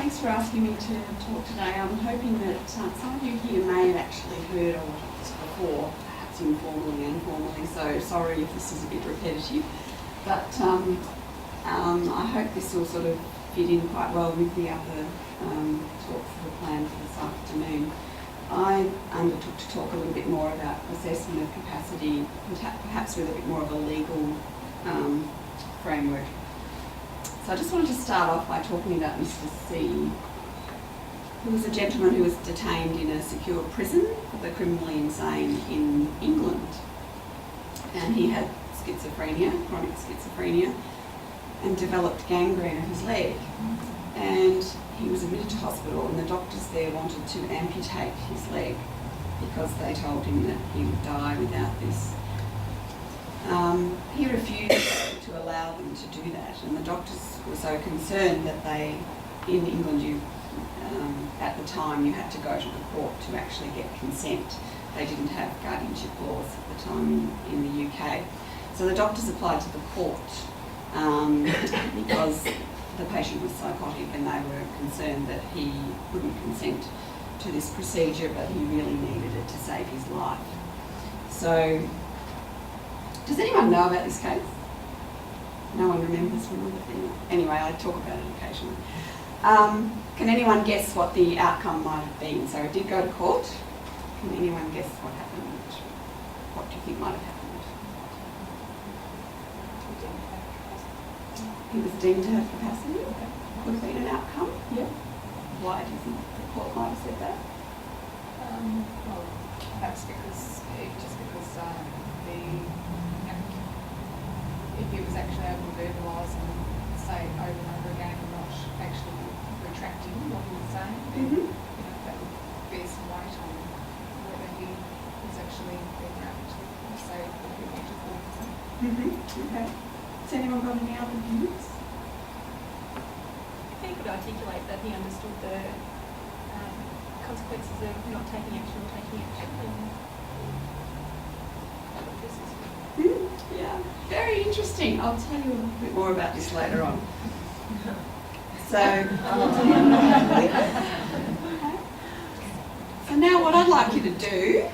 thanks for asking me to talk today. I'm hoping that some of you here may have actually heard of this before, perhaps informally and formally, so sorry if this is a bit repetitive. But I hope this will sort of fit in quite well with the other talks that are planned for this afternoon. I undertook to talk a little bit more about assessment of capacity, perhaps with a bit more of a legal framework. So I just wanted to start off by talking about Mr. C, who was a gentleman who was detained in a secure prison for the criminally insane in England. And he had schizophrenia, chronic schizophrenia, and developed gangrene of his leg. And he was admitted to hospital, and the doctors there wanted to amputate his leg because they told him that he would die without this. He refused to allow them to do that, and the doctors were so concerned that in England, at the time you had to go to the court to actually get consent. They didn't have guardianship laws at the time in the UK. So the doctors applied to the court because the patient was psychotic and they were concerned that he wouldn't consent to this procedure, but he really needed it to save his life. So, does anyone know about this case? No one remembers from other things. Anyway, I talk about it occasionally. Can anyone guess what the outcome might have been? So it did go to court. Can anyone guess what happened? What do you think might have happened? He was deemed to have capacity. Could have been an outcome. Yeah. Why do you think the court might have said that? Well, perhaps because if he was actually able to verbalise and say it over and over again and not actually retracting what he was saying, then that would bear some weight on whether he was actually being able to say what he wanted to say. Okay. Has anyone got any other views? He could articulate that he understood the consequences of not taking action or taking action. Yeah, very interesting. I'll tell you a little bit more about this later on. So now what I'd like you to do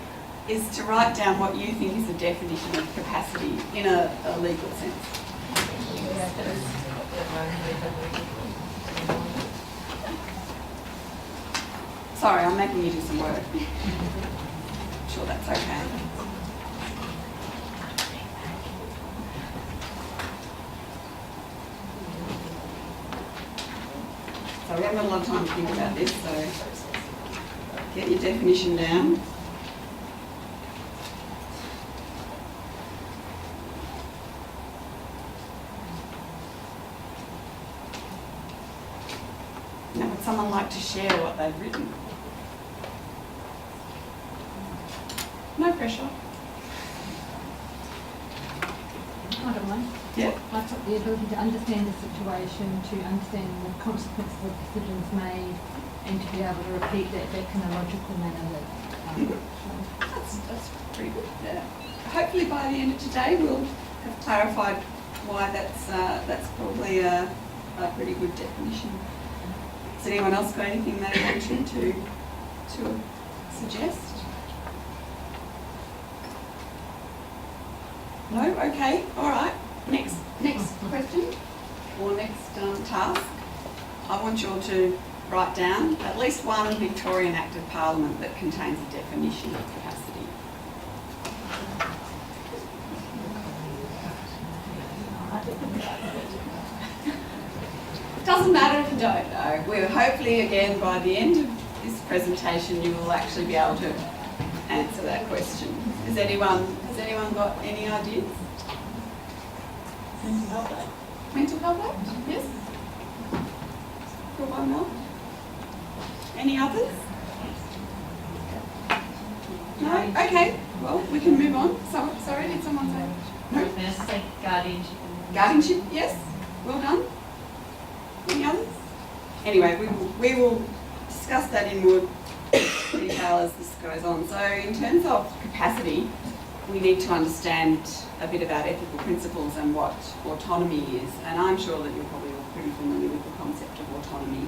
is to write down what you think is the definition of capacity in a legal sense. Sorry, I'm making you do some work. I'm sure that's okay. So we haven't got a lot of time to think about this, so get your definition down. Now, would someone like to share what they've written? No pressure. I don't mind. Yeah. I've got the ability to understand the situation, to understand the consequences of decisions made, and to be able to repeat that back in a logical manner. That's pretty good. Yeah. Hopefully by the end of today we'll have clarified why that's probably a pretty good definition. Has anyone else got anything they wanted to suggest? No? Okay. All right. Next question or next task. I want you all to write down at least one Victorian Act of Parliament that contains a definition of capacity. It doesn't matter if you don't know. We'll hopefully again by the end of this presentation you will actually be able to answer that question. Has anyone got any ideas? Mental Health Act. Mental Health Act? Yes? For one more? Any others? No? Okay. Well, we can move on. Sorry, did someone say? No? Guardianship. Guardianship, yes. Well done. Any others? Anyway, we will discuss that in more detail as this goes on. So in terms of capacity, we need to understand a bit about ethical principles and what autonomy is. And I'm sure that you're probably all pretty familiar with the concept of autonomy.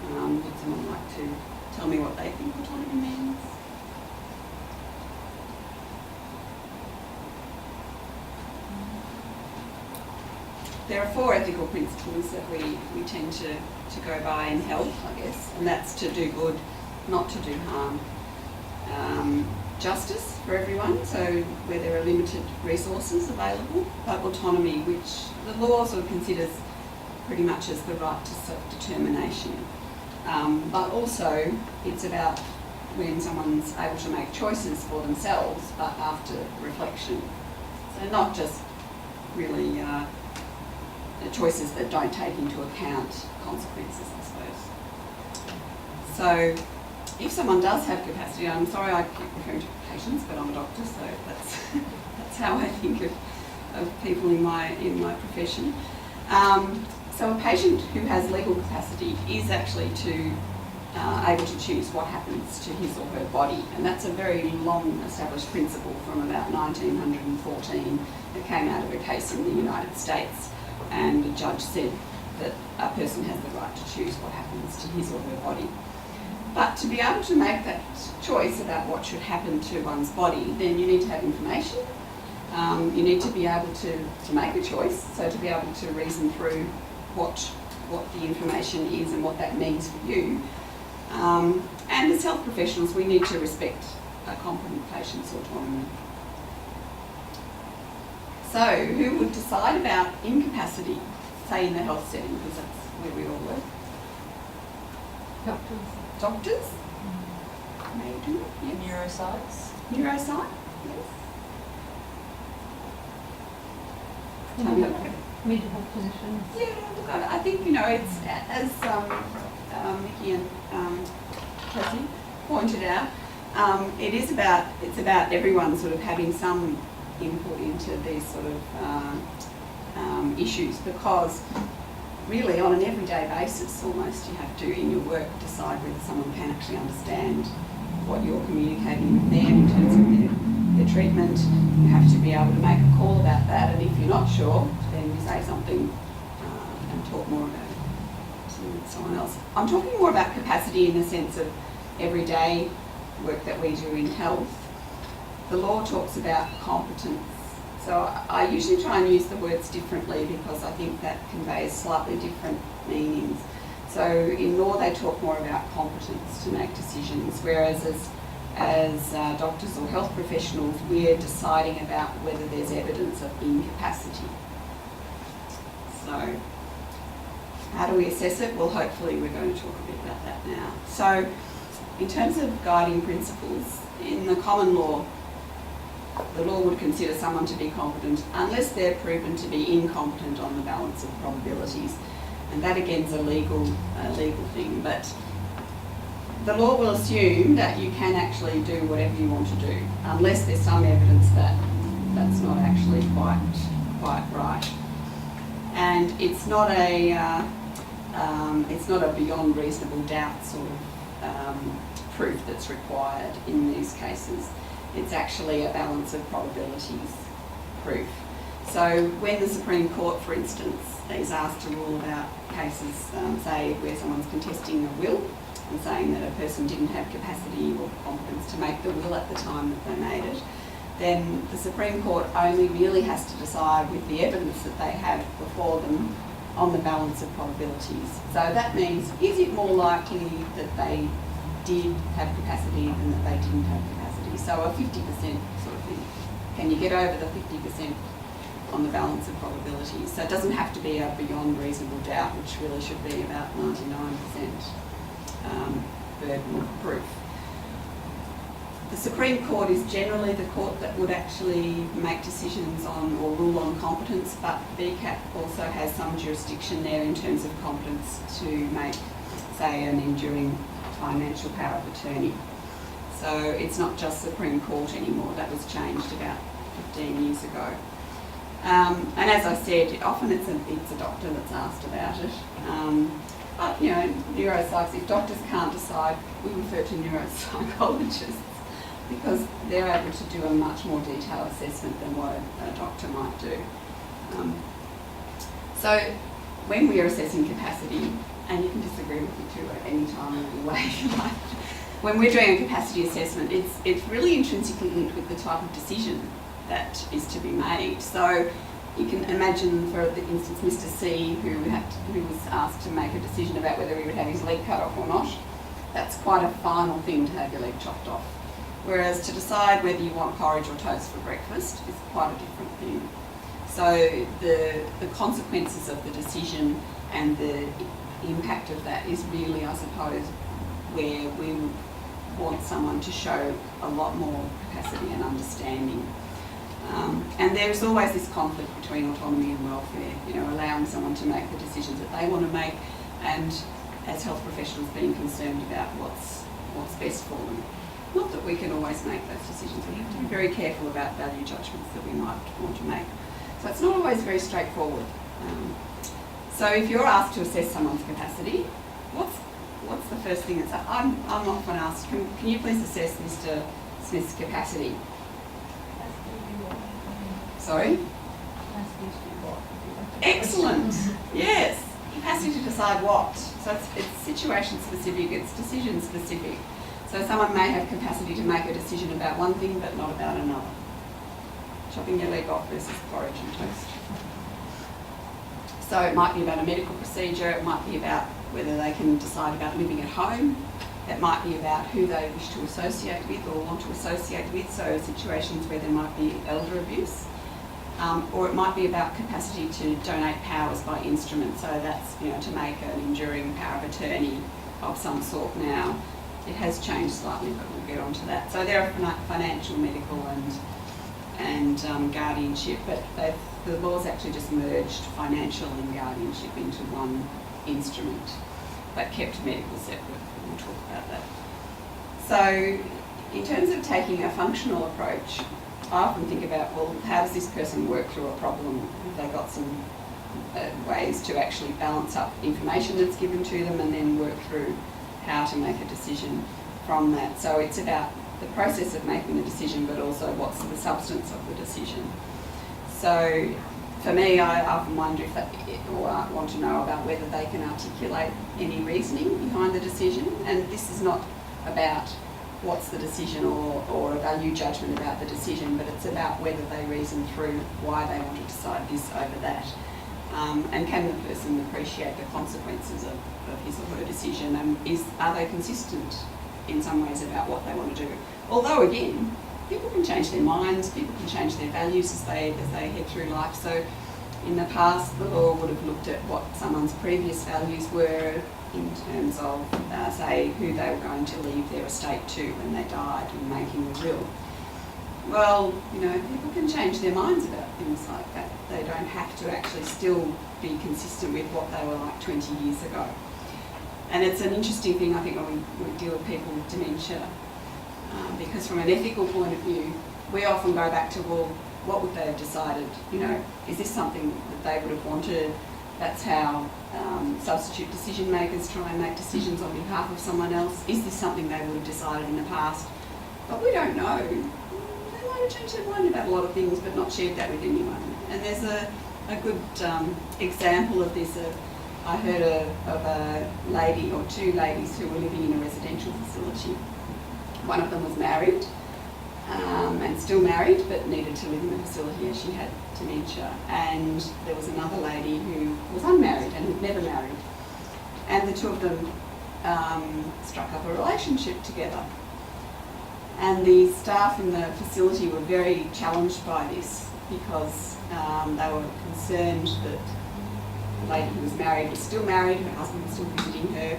Would someone like to tell me what they think autonomy means? There are 4 ethical principles that we tend to go by in health, I guess, and that's to do good, not to do harm. Justice for everyone, so where there are limited resources available, but autonomy, which the law sort of considers pretty much as the right to self-determination. But also it's about when someone's able to make choices for themselves, but after reflection. So not just really choices that don't take into account consequences, I suppose. So if someone does have capacity, I'm sorry I keep referring to patients, but I'm a doctor, so that's how I think of people in my profession. So a patient who has legal capacity is actually able to choose what happens to his or her body, and that's a very long established principle from about 1914 that came out of a case in the United States, and the judge said that a person has the right to choose what happens to his or her body. But to be able to make that choice about what should happen to one's body, then you need to have information. You need to be able to make a choice, so to be able to reason through what the information is and what that means for you. And as health professionals, we need to respect a competent patient's autonomy. So, who would decide about incapacity, say in the health setting, because that's where we all work? Doctors. Doctors? Maybe, yes. Neuroscience. Neuroscience, yes. Tell me about it. Mental health physicians. Yeah, look, I think, it's, as Nikki and Cassie pointed out, it's about everyone sort of having some input into these sort of issues, because really on an everyday basis almost you have to, in your work, decide whether someone can actually understand what you're communicating with them in terms of their treatment. You have to be able to make a call about that, and if you're not sure, then you say something and talk more about it to someone else. I'm talking more about capacity in the sense of everyday work that we do in health. The law talks about competence. So I usually try and use the words differently because I think that conveys slightly different meanings. So in law they talk more about competence to make decisions, whereas as doctors or health professionals we're deciding about whether there's evidence of incapacity. So how do we assess it? Well, hopefully we're going to talk a bit about that now. So in terms of guiding principles, in the common law, the law would consider someone to be competent unless they're proven to be incompetent on the balance of probabilities. And that again is a legal thing, but the law will assume that you can actually do whatever you want to do, unless there's some evidence that that's not actually quite right. And it's not a beyond reasonable doubt sort of proof that's required in these cases. It's actually a balance of probabilities proof. So when the Supreme Court, for instance, is asked to rule about cases, say, where someone's contesting a will and saying that a person didn't have capacity or competence to make the will at the time that they made it, then the Supreme Court only really has to decide with the evidence that they have before them on the balance of probabilities. So that means, is it more likely that they did have capacity than that they didn't have capacity? So a 50% sort of thing. Can you get over the 50% on the balance of probabilities? So it doesn't have to be a beyond reasonable doubt, which really should be about 99% burden of proof. The Supreme Court is generally the court that would actually make decisions on or rule on competence, but BCAP also has some jurisdiction there in terms of competence to make, say, an enduring financial power of attorney. So it's not just Supreme Court anymore. That was changed about 15 years ago. And as I said, often it's a doctor that's asked about it. But, neuropsychs, if doctors can't decide, we refer to neuropsychologists because they're able to do a much more detailed assessment than what a doctor might do. So when we are assessing capacity, and you can disagree with me too at any time or any way if you like. When we're doing a capacity assessment, it's really intrinsically linked with the type of decision that is to be made. So you can imagine, for instance, Mr. C, who was asked to make a decision about whether he would have his leg cut off or not. That's quite a final thing to have your leg chopped off. Whereas to decide whether you want porridge or toast for breakfast is quite a different thing. So the consequences of the decision and the impact of that is really, I suppose, where we want someone to show a lot more capacity and understanding. And there's always this conflict between autonomy and welfare, allowing someone to make the decisions that they want to make, and as health professionals being concerned about what's best for them. Not that we can always make those decisions. We have to be very careful about value judgments that we might want to make. So it's not always very straightforward. So if you're asked to assess someone's capacity, what's the first thing that's I'm often asked, can you please assess Mr. Smith's capacity? Sorry? Excellent. Yes. Capacity to decide what. So it's situation specific, it's decision specific. So someone may have capacity to make a decision about one thing but not about another. Chopping your leg off versus porridge and toast. So it might be about a medical procedure, it might be about whether they can decide about living at home, it might be about who they wish to associate with or want to associate with, so situations where there might be elder abuse. Or it might be about capacity to donate powers by instrument, so that's to make an enduring power of attorney of some sort now. It has changed slightly, but we'll get onto that. So there are financial, medical and guardianship, but the laws actually just merged financial and guardianship into one instrument, but kept medical separate. We'll talk about that. So in terms of taking a functional approach, I often think about, well, how does this person work through a problem? Have they got some ways to actually balance up information that's given to them and then work through how to make a decision from that? So it's about the process of making the decision, but also what's the substance of the decision. So for me, I often wonder if I want to know about whether they can articulate any reasoning behind the decision. And this is not about what's the decision or a value judgment about the decision, but it's about whether they reason through why they want to decide this over that. And can the person appreciate the consequences of his or her decision, and are they consistent in some ways about what they want to do? Although again, people can change their minds, people can change their values as they head through life. So in the past, the law would have looked at what someone's previous values were in terms of, say, who they were going to leave their estate to when they died and making a will. Well, people can change their minds about things like that. They don't have to actually still be consistent with what they were like 20 years ago. And it's an interesting thing, I think, when we deal with people with dementia, because from an ethical point of view, we often go back to, well, what would they have decided? Is this something that they would have wanted? That's how substitute decision makers try and make decisions on behalf of someone else. Is this something they would have decided in the past? But we don't know. They might have changed their mind about a lot of things, but not shared that with anyone. And there's a good example of this. I heard of a lady or two ladies who were living in a residential facility. One of them was married and still married, but needed to live in the facility as she had dementia. And there was another lady who was unmarried and had never married. And the two of them struck up a relationship together. And the staff in the facility were very challenged by this because they were concerned that the lady who was married was still married, her husband was still visiting her,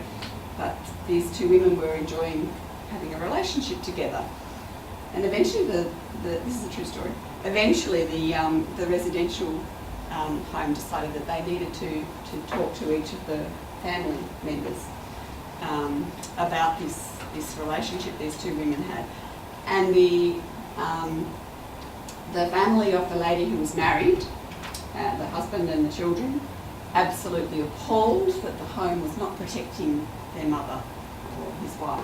but these two women were enjoying having a relationship together. And eventually, this is a true story, eventually the residential home decided that they needed to talk to each of the family members about this relationship these two women had. And the family of the lady who was married, the husband and the children, absolutely appalled that the home was not protecting their mother or his wife.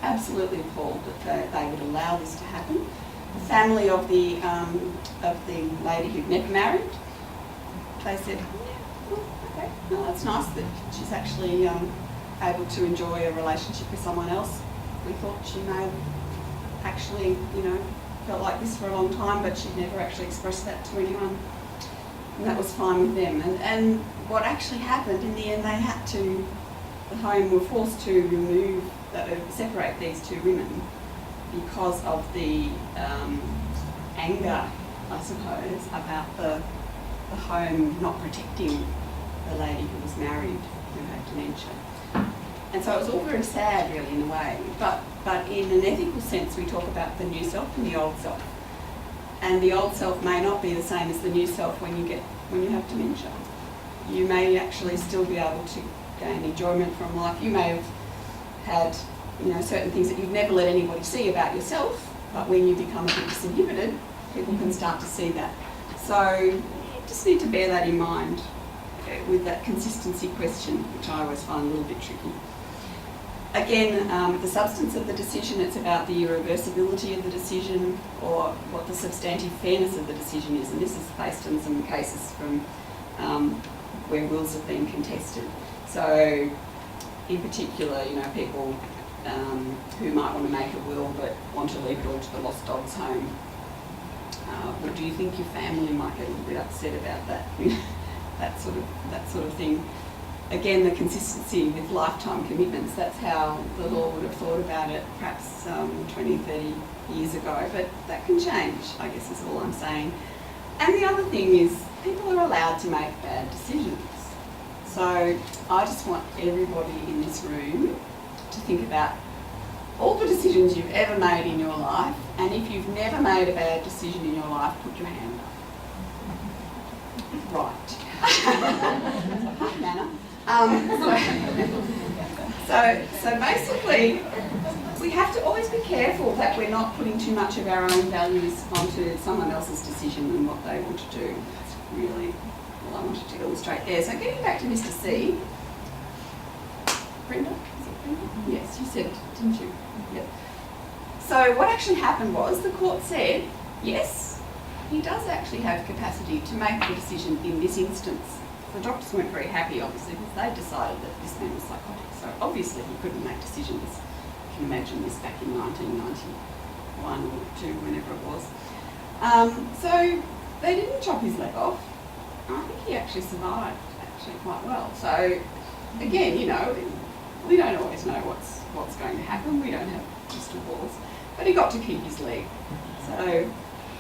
Absolutely appalled that they would allow this to happen. The family of the lady who'd never married, they said, yeah, well, okay, no, that's nice that she's actually able to enjoy a relationship with someone else. We thought she may have actually, felt like this for a long time, but she'd never actually expressed that to anyone. And that was fine with them. And what actually happened, in the end, the home were forced to separate these two women because of the anger, I suppose, about the home not protecting the lady who was married who had dementia. And so it was all very sad, really, in a way. But in an ethical sense, we talk about the new self and the old self. And the old self may not be the same as the new self when you have dementia. You may actually still be able to gain enjoyment from life. You may have had, certain things that you've never let anybody see about yourself, but when you become a bit disinhibited, people can start to see that. So you just need to bear that in mind with that consistency question, which I always find a little bit tricky. Again, the substance of the decision, it's about the irreversibility of the decision or what the substantive fairness of the decision is. And this is based on some cases from where wills have been contested. So in particular, people who might want to make a will but want to leave it all to the lost dog's home. Or do you think your family might get a little bit upset about that? that sort of thing. Again, the consistency with lifetime commitments, that's how the law would have thought about it perhaps 20, 30 years ago, but that can change, I guess is all I'm saying. And the other thing is, people are allowed to make bad decisions. So I just want everybody in this room to think about all the decisions you've ever made in your life, and if you've never made a bad decision in your life, put your hand up. Right. Hi, Nana. So basically, we have to always be careful that we're not putting too much of our own values onto someone else's decision and what they want to do. That's really all I wanted to illustrate there. So getting back to Mr. C. Brenda? Is it Brenda? Yes, you said it, didn't you? Yep. So what actually happened was the court said, yes, he does actually have capacity to make the decision in this instance. The doctors weren't very happy, obviously, because they decided that this man was psychotic. So obviously he couldn't make decisions. You can imagine this back in 1991 or 2, whenever it was. So they didn't chop his leg off. I think he actually survived quite well. So again, we don't always know what's going to happen. We don't have crystal balls. But he got to keep his leg. So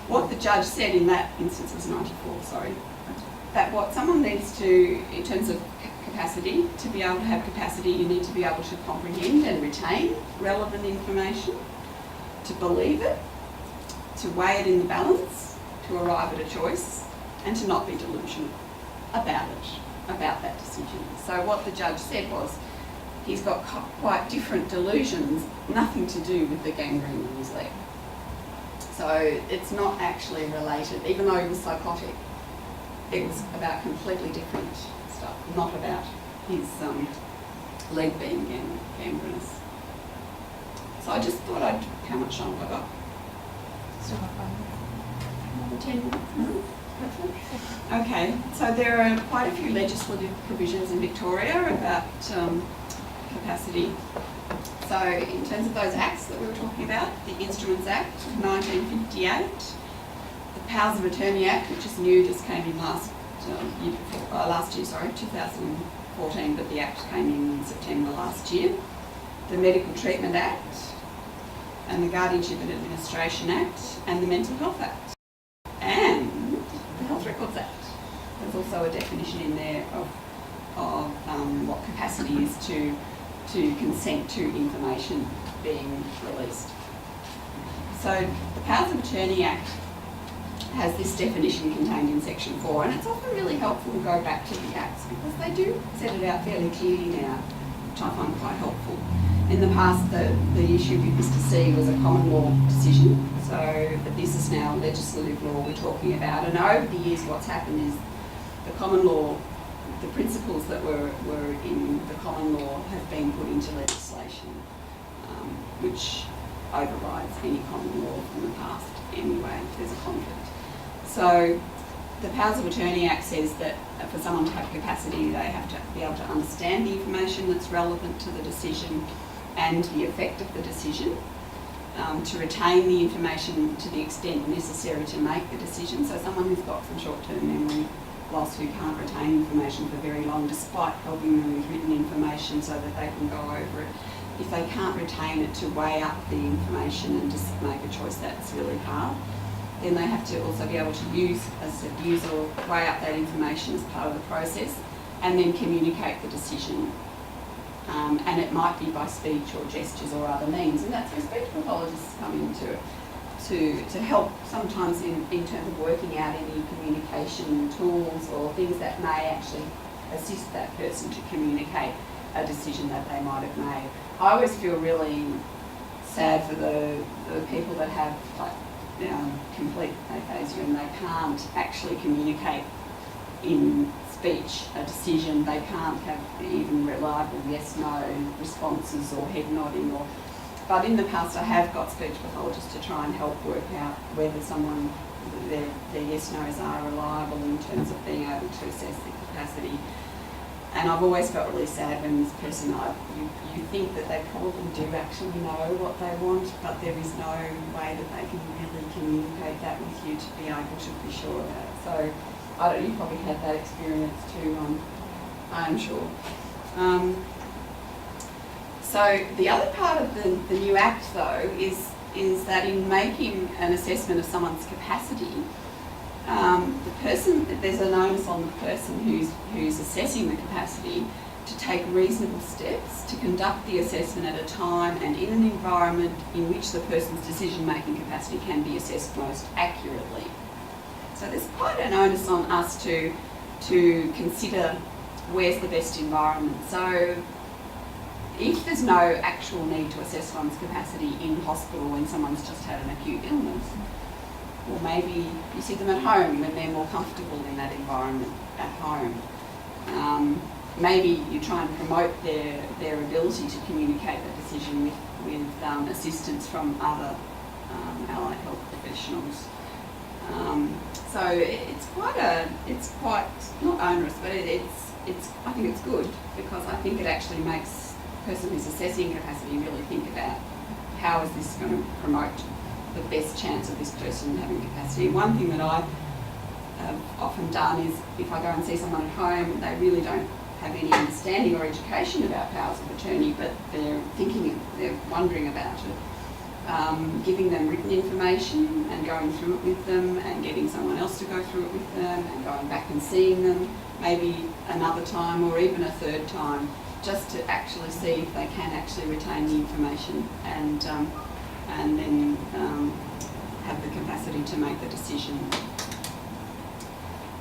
what the judge said in that instance was 94, sorry. That what someone needs to, in terms of capacity, to be able to have capacity, you need to be able to comprehend and retain relevant information, to believe it, to weigh it in the balance, to arrive at a choice, and to not be delusional about that decision. So what the judge said was, he's got quite different delusions, nothing to do with the gangrene in his leg. So it's not actually related, even though he was psychotic. It was about completely different stuff, not about his leg being gangrenous. So I just thought how much time have I got? Still not fun. Another 10 minutes. Okay, so there are quite a few legislative provisions in Victoria about capacity. So in terms of those acts that we were talking about, the Instruments Act of 1958, the Powers of Attorney Act, which is new, just came in last year, 2014, but the Act came in September last year. The Medical Treatment Act, and the Guardianship and Administration Act, and the Mental Health Act, and the Health Records Act. There's also a definition in there of what capacity is to consent to information being released. So the Powers of Attorney Act has this definition contained in section 4, and it's often really helpful to go back to the acts because they do set it out fairly clearly now, which I find quite helpful. In the past, the issue with Mr. C was a common law decision, but this is now legislative law we're talking about, and over the years what's happened is the common law, the principles that were in the common law have been put into legislation, which overrides any common law from the past anyway, if there's a conflict. So the Powers of Attorney Act says that for someone to have capacity, they have to be able to understand the information that's relevant to the decision and the effect of the decision, to retain the information to the extent necessary to make the decision. So someone who's got some short-term memory loss who can't retain information for very long, despite helping them with written information so that they can go over it, if they can't retain it to weigh up the information and just make a choice, that's really hard. Then they have to also be able to use or weigh up that information as part of the process and then communicate the decision. And it might be by speech or gestures or other means, and that's where speech pathologists come into it to help sometimes in terms of working out any communication tools or things that may actually assist that person to communicate a decision that they might have made. I always feel really sad for the people that have complete aphasia and they can't actually communicate in speech a decision. They can't have even reliable yes/no responses or head nodding. But in the past, I have got speech pathologists to try and help work out whether their yes/nos are reliable in terms of being able to assess their capacity. And I've always felt really sad when this person, you think that they probably do actually know what they want, but there is no way that they can really communicate that with you to be able to be sure about it. So, you probably had that experience too, I'm sure. So the other part of the new Act, though, is that in making an assessment of someone's capacity, there's an onus on the person who's assessing the capacity to take reasonable steps to conduct the assessment at a time and in an environment in which the person's decision-making capacity can be assessed most accurately. So there's quite an onus on us to consider where's the best environment. So if there's no actual need to assess one's capacity in hospital when someone's just had an acute illness, or maybe you see them at home when they're more comfortable in that environment at home. Maybe you try and promote their ability to communicate that decision with assistance from other allied health professionals. So it's quite not onerous, but I think it's good because I think it actually makes the person who's assessing capacity really think about how is this going to promote the best chance of this person having capacity. One thing that I have often done is if I go and see someone at home and they really don't have any understanding or education about powers of attorney, but they're wondering about it, giving them written information and going through it with them and getting someone else to go through it with them and going back and seeing them maybe another time or even a third time, just to actually see if they can actually retain the information and then have the capacity to make the decision.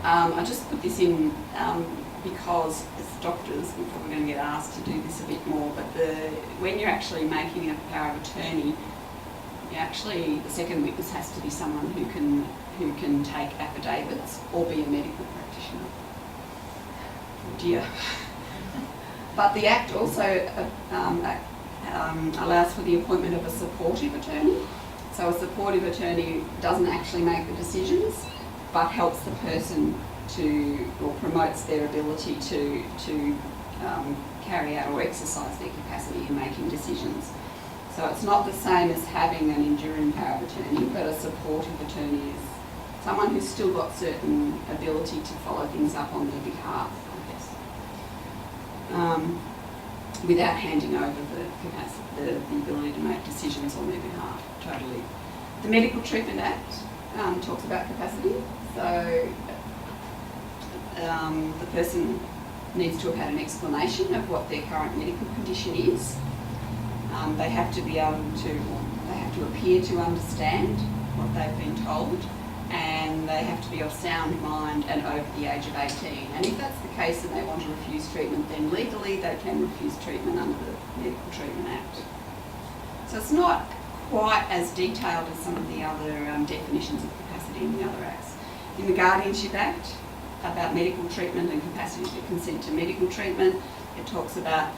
I just put this in because as doctors, we're probably going to get asked to do this a bit more, but when you're actually making a power of attorney, the second witness has to be someone who can take affidavits or be a medical practitioner. Oh dear. But the Act also allows for the appointment of a supportive attorney. So a supportive attorney doesn't actually make the decisions, but helps the person or promotes their ability to carry out or exercise their capacity in making decisions. So it's not the same as having an enduring power of attorney, but a supportive attorney is someone who's still got certain ability to follow things up on their behalf, I guess, without handing over the ability to make decisions on their behalf, totally. The Medical Treatment Act talks about capacity, so the person needs to have had an explanation of what their current medical condition is. They have to be able they have to appear to understand what they've been told, and they have to be of sound mind and over the age of 18. And if that's the case and they want to refuse treatment, then legally they can refuse treatment under the Medical Treatment Act. So it's not quite as detailed as some of the other definitions of capacity in the other acts. In the Guardianship Act, about medical treatment and capacity to consent to medical treatment, it talks about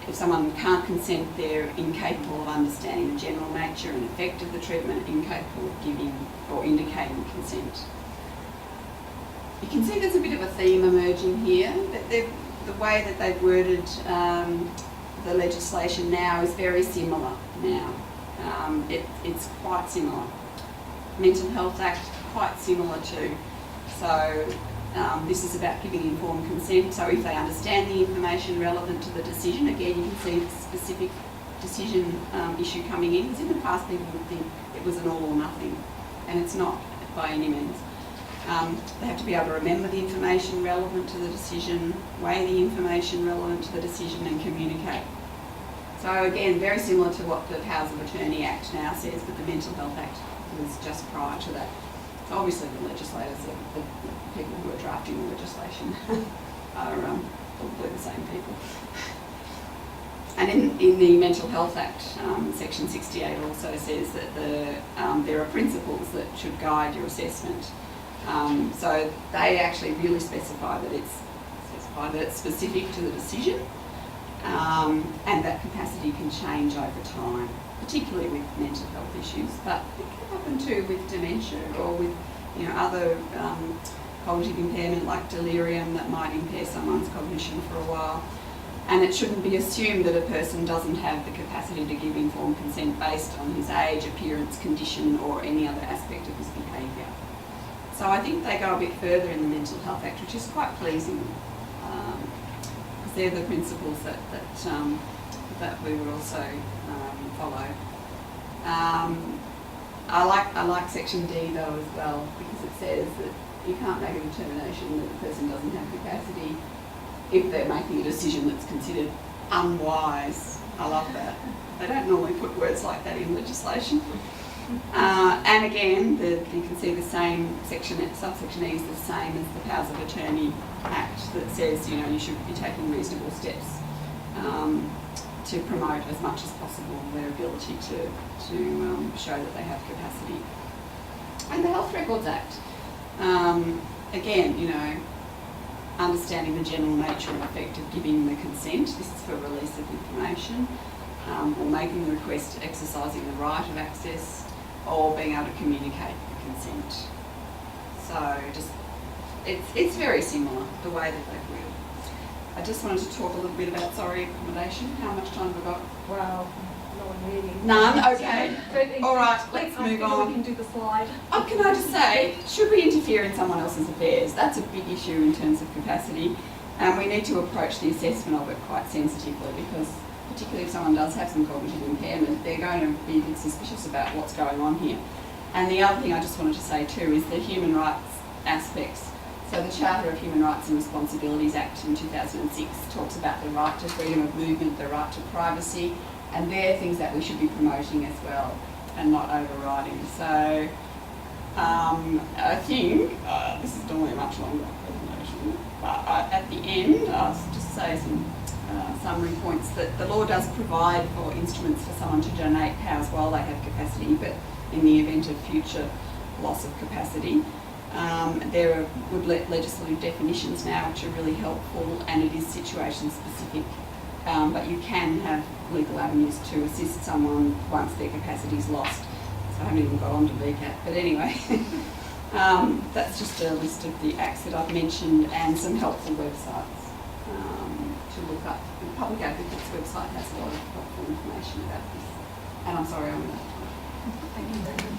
if someone can't consent, they're incapable of understanding the general nature and effect of the treatment, incapable of giving or indicating consent. you can see there's a bit of a theme emerging here. That the way that they've worded the legislation now is very similar now. It's quite similar. Mental Health Act, quite similar too. So this is about giving informed consent. So if they understand the information relevant to the decision, again, you can see the specific decision issue coming in. Because in the past, people would think it was an all or nothing, and it's not by any means. They have to be able to remember the information relevant to the decision, weigh the information relevant to the decision, and communicate. So again, very similar to what the Powers of Attorney Act now says, but the Mental Health Act was just prior to that. So obviously the legislators, the people who are drafting the legislation are probably the same people. And in the Mental Health Act, Section 68 also says that there are principles that should guide your assessment. So they actually really specify that it's specific to the decision, and that capacity can change over time, particularly with mental health issues. But it can happen too with dementia or with other cognitive impairment like delirium that might impair someone's cognition for a while. And it shouldn't be assumed that a person doesn't have the capacity to give informed consent based on his age, appearance, condition, or any other aspect of his behaviour. So I think they go a bit further in the Mental Health Act, which is quite pleasing, because they're the principles that we would also follow. I like Section D though as well, because it says that you can't make a determination that the person doesn't have capacity if they're making a decision that's considered unwise. I love that. They don't normally put words like that in legislation. And again, you can see the same section, subsection E is the same as the Powers of Attorney Act that says, you should be taking reasonable steps to promote as much as possible their ability to show that they have capacity. And the Health Records Act, again, understanding the general nature and effect of giving the consent. This is for release of information, or making the request, exercising the right of access, or being able to communicate the consent. So it's very similar, the way that they've worded. I just wanted to talk a little bit about accommodation. How much time have we got? Well, no really. None? Okay. All right, let's move on. We can do the slide. Can I just say, should we interfere in someone else's affairs? That's a big issue in terms of capacity. And we need to approach the assessment of it quite sensitively, because particularly if someone does have some cognitive impairment, they're going to be a bit suspicious about what's going on here. And the other thing I just wanted to say too is the human rights aspects. So the Charter of Human Rights and Responsibilities Act in 2006 talks about the right to freedom of movement, the right to privacy, and they're things that we should be promoting as well and not overriding. So I think this is normally a much longer presentation, but at the end I'll just say some summary points that the law does provide for instruments for someone to donate powers while they have capacity, but in the event of future loss of capacity. There are good legislative definitions now which are really helpful, and it is situation specific, but you can have legal avenues to assist someone once their capacity is lost. So I haven't even got on to VCAT, but anyway, that's just a list of the acts that I've mentioned and some helpful websites to look up. The Public Advocate's website has a lot of helpful information about this. And I'm sorry I'm out of time. Thank you very much.